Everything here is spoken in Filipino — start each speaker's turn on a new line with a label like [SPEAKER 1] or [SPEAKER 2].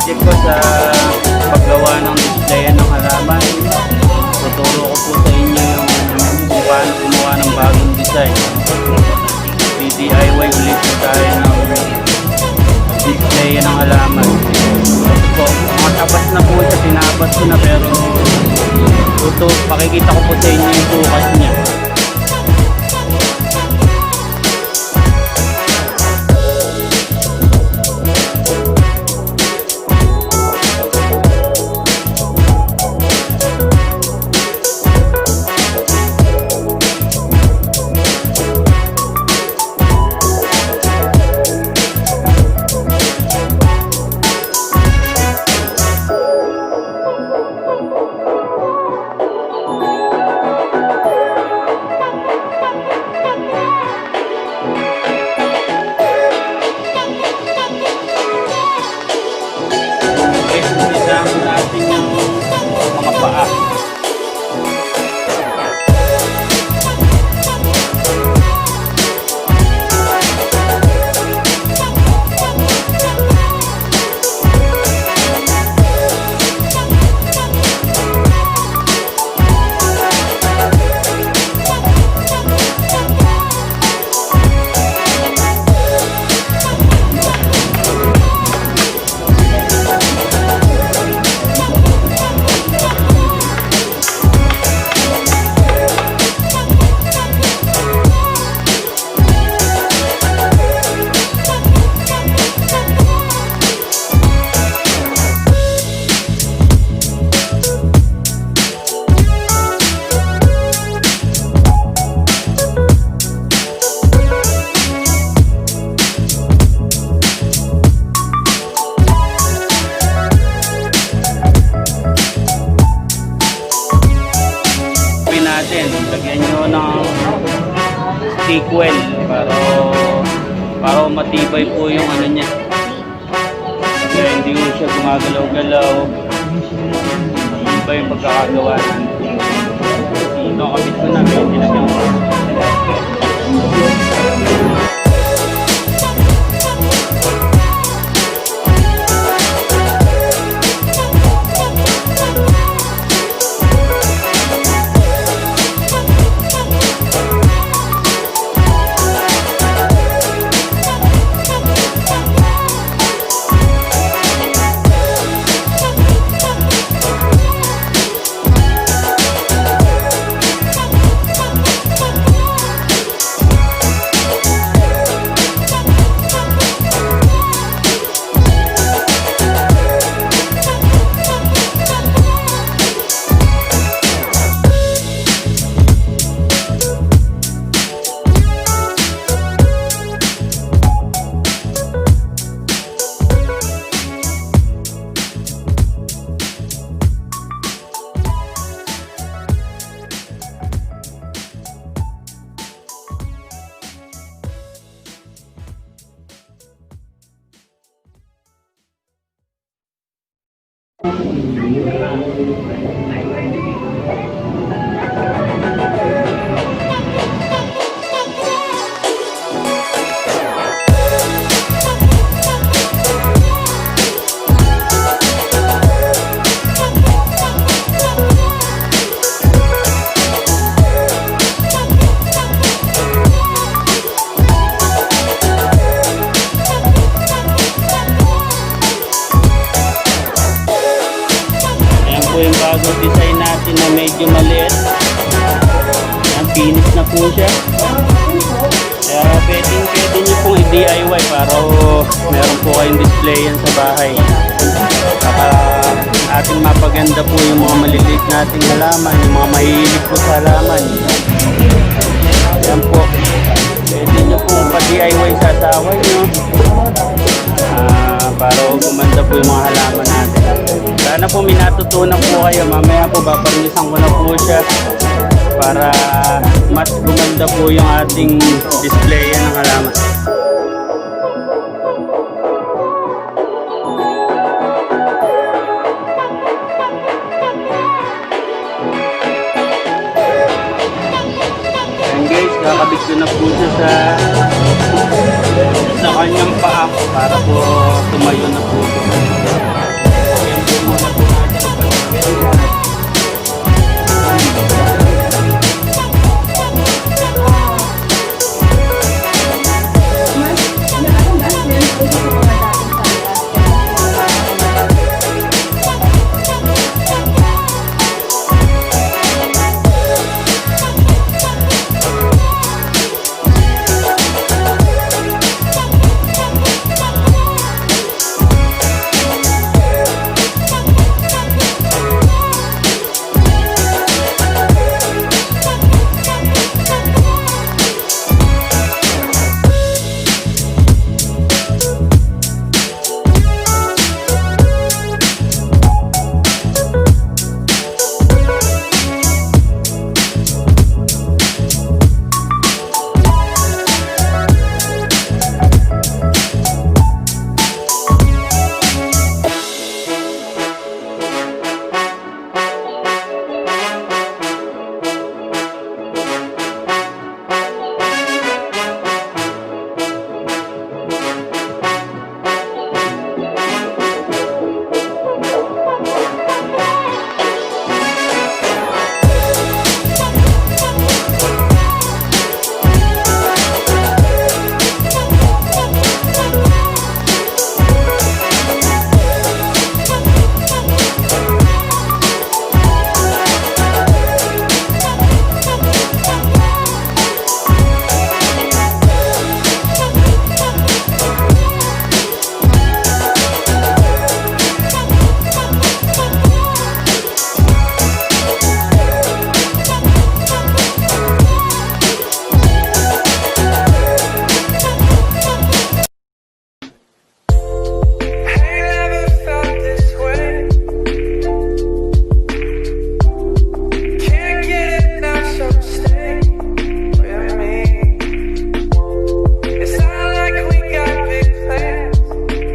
[SPEAKER 1] project ko sa paggawa ng display ng halaman. Tuturo ko po sa inyo yung kung paano gumawa ng bagong design. D.I.Y ulit po tayo ng display ng halaman. So, mga tapat na po siya, tinapat ko na, pero pakikita ko po sa inyo yung bukas niya. Lagyan nyo ng sequel para matibay po yung ano niya. Kaya hindi mo siya gumagalaw-galaw. Iba yung pagkakagawa natin. Ito, kapit ko na, may nilagyan ko. Bagong design natin na medyo maliit. Ang finish na po siya. Kaya pwede nyo pong i-DIY para meron po kayong display yan sa bahay. Saka ating mapaganda po yung mga maliliit nating halaman, yung mga mahilig po sa halaman. Yan po. Pwede nyo pong pa-DIY sa asawa nyo. Para gumanda po yung mga halaman natin. Sana po may natutunan po kayo. Mamaya po baparinisan ko na po siya para mas gumanda po yung ating display ng halaman. Ayan guys, kakabit ko na po siya sa kanyang paa para po tumayo na po.